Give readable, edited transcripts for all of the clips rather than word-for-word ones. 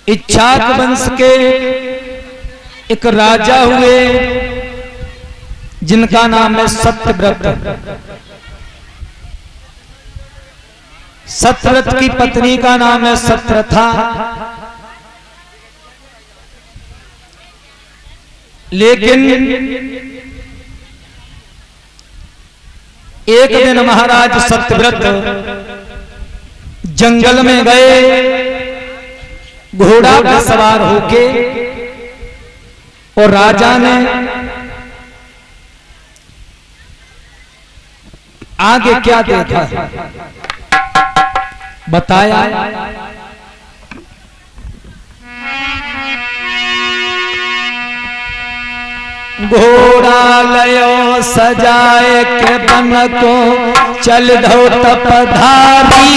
इच्छाक वंश के एक राजा हुए जिनका नाम है सत्यव्रत। सत्यव्रत की पत्नी का नाम है सत्यरथा। लेकिन एक दिन महाराज सत्यव्रत जंगल में गए घोड़ा पर सवार होके, और राजा ने आगे क्या देखा बताया। घोड़ा लयो सजाए के बन को चल धो तपधारी।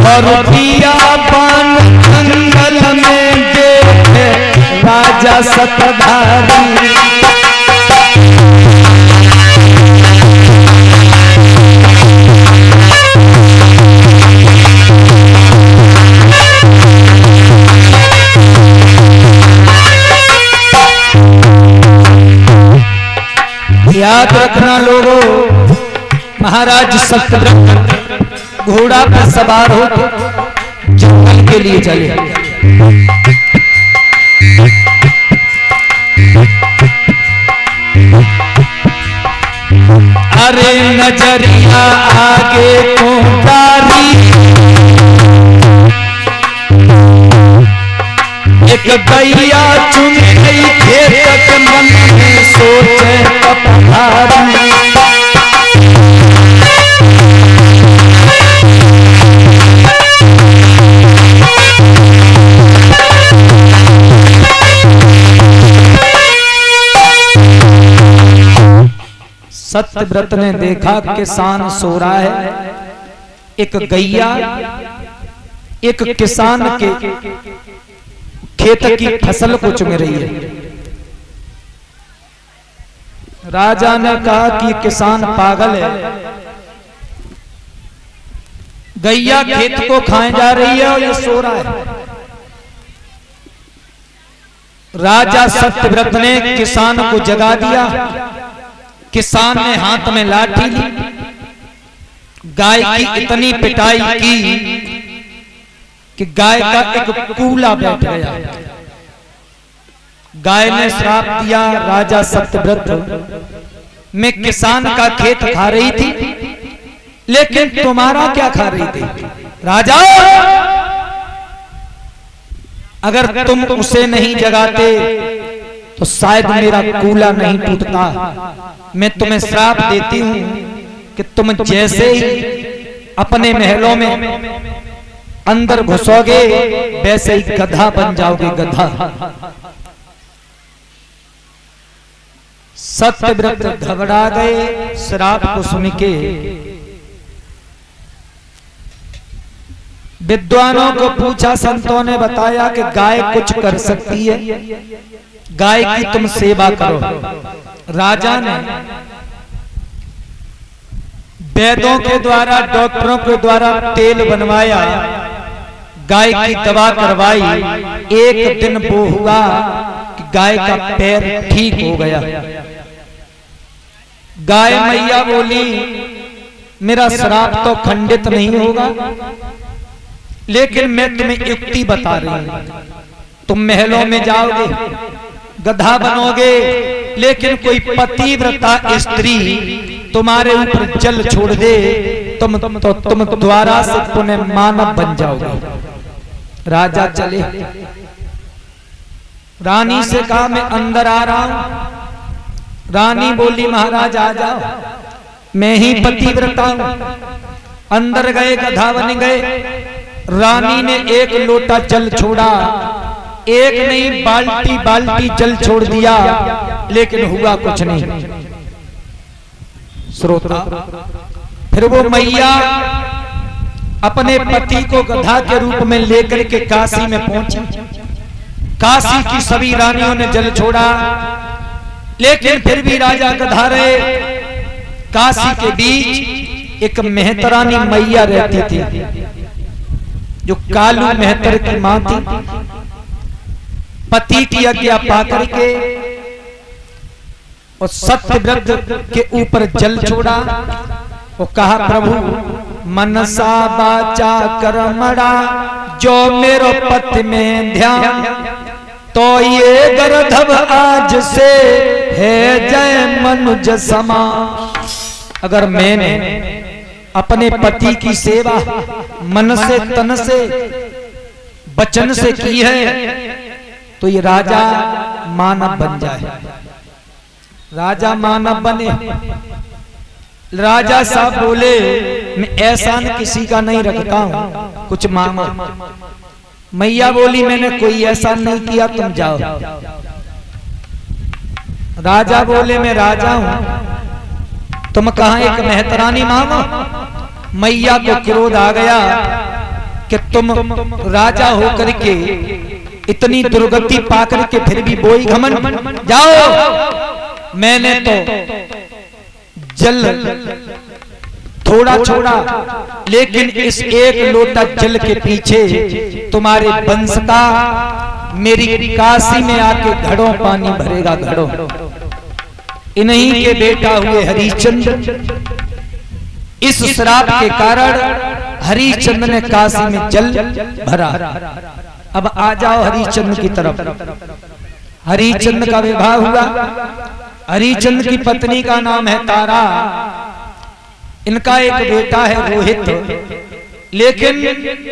और पिया बन जंगल में देखे राजा सतधारी। याद रखना लोगों, महाराज सत्यव्रत घोड़ा पर सवार हो जंगल के लिए चले। अरे नजरिया आगे को डारी, एक गैया चुन गई खेत के मन में सोचे पपधारी। सत्यव्रत ने देखा किसान सो रहा है, एक गैया एक किसान के खेत की फसल को चुन रही है। राजा ने कहा कि किसान पागल है, गैया खेत को खाए जा रही है और ये सो रहा है। राजा सत्यव्रत ने किसान को जगा दिया। किसान ने हाथ में लाठी ली, गाय की इतनी पिटाई की कि गाय का एक कूला बैठ गया। गाय ने श्राप दिया, राजा सत्यव्रत मैं किसान का खेत खा रही थी, लेकिन तुम्हारा क्या खा रही थी? राजा, अगर तुम उसे नहीं जगाते तो शायद मेरा कूला नहीं टूटता। मैं तुम्हें श्राप देती हूं कि तुम जैसे ही अपने महलों में अंदर घुसोगे वैसे ही गधा बन जाओगे, गधा। सत्यव्रत घबरा गए श्राप को सुन के। विद्वानों को पूछा, संतों ने बताया कि गाय कुछ कर सकती है, गाय की तुम सेवा करो। राजा ने वैद्यों के द्वारा, डॉक्टरों के द्वारा तेल बनवाया, गाय की दवा करवाई। एक दिन वो हुआ कि गाय का पैर ठीक हो गया। गाय मैया बोली, मेरा श्राप तो खंडित नहीं होगा, लेकिन मैं तुम्हें युक्ति बता रही हूं। तुम महलों में जाओगे, गधा बनोगे, लेकिन कोई पतिव्रता स्त्री तुम्हारे ऊपर जल छोड़ दे, तुम द्वारा से पुनः मानव बन जाओगे। राजा चले, रानी से कहा मैं अंदर आ रहा हूं। रानी बोली, महाराज आ जाओ, मैं ही पतिव्रता हूं। अंदर गए, गधा बन गए। रानी ने एक लोटा जल छोड़ा, एक नहीं बाल्टी बाल्टी जल छोड़ दिया, लेकिन हुआ कुछ नहीं। श्रोता, फिर वो मैया अपने पति को गधा के रूप में लेकर के काशी में पहुंची। काशी की सभी रानियों ने जल छोड़ा, लेकिन फिर भी राजा गधा रहे। काशी के बीच एक मेहतरानी मैया रहती थी, जो कालू मेहतर की मां थी। पति की आज्ञा पाकर के और सत्यव्रत के ऊपर जल छोड़ा और कहा, प्रभु मनसा बाचा कर्मणा जो मेरो पति में ध्यान, तो ये गर्धव आज से है जय मनुज समा। अगर मैंने अपने पति की सेवा मन से तन से वचन से की है, तो ये राजा मानव बन जाए, राजा मानव बने। राजा साहब बोले, मैं एहसान किसी का नहीं रखता हूं, कुछ मांगो। मैया बोली, मैंने कोई एहसान नहीं किया, तुम जाओ। राजा बोले, मैं राजा हूं, तुम कहां एक मेहतरानी मांगो। मैया को क्रोध आ गया कि तुम राजा होकर के इतनी दुर्गति पाकर के फिर भी बोई घमंड, जाओ। मैंने तो जल थोड़ा छोड़ा, लेकिन इस एक लोटा जल के पीछे तुम्हारे वंश का मेरी काशी में आके घड़ों पानी भरेगा, घड़ों। इन्हीं के बेटा हुए हरिश्चंद्र। इस श्राप के कारण हरिश्चंद्र ने काशी में जल भरा। अब आ जाओ हरिश्चंद्र की तरफ। हरिश्चंद्र का विवाह हुआ। हरिश्चंद्र की पत्नी का नाम है तारा। इनका एक बेटा है रोहित, लेकिन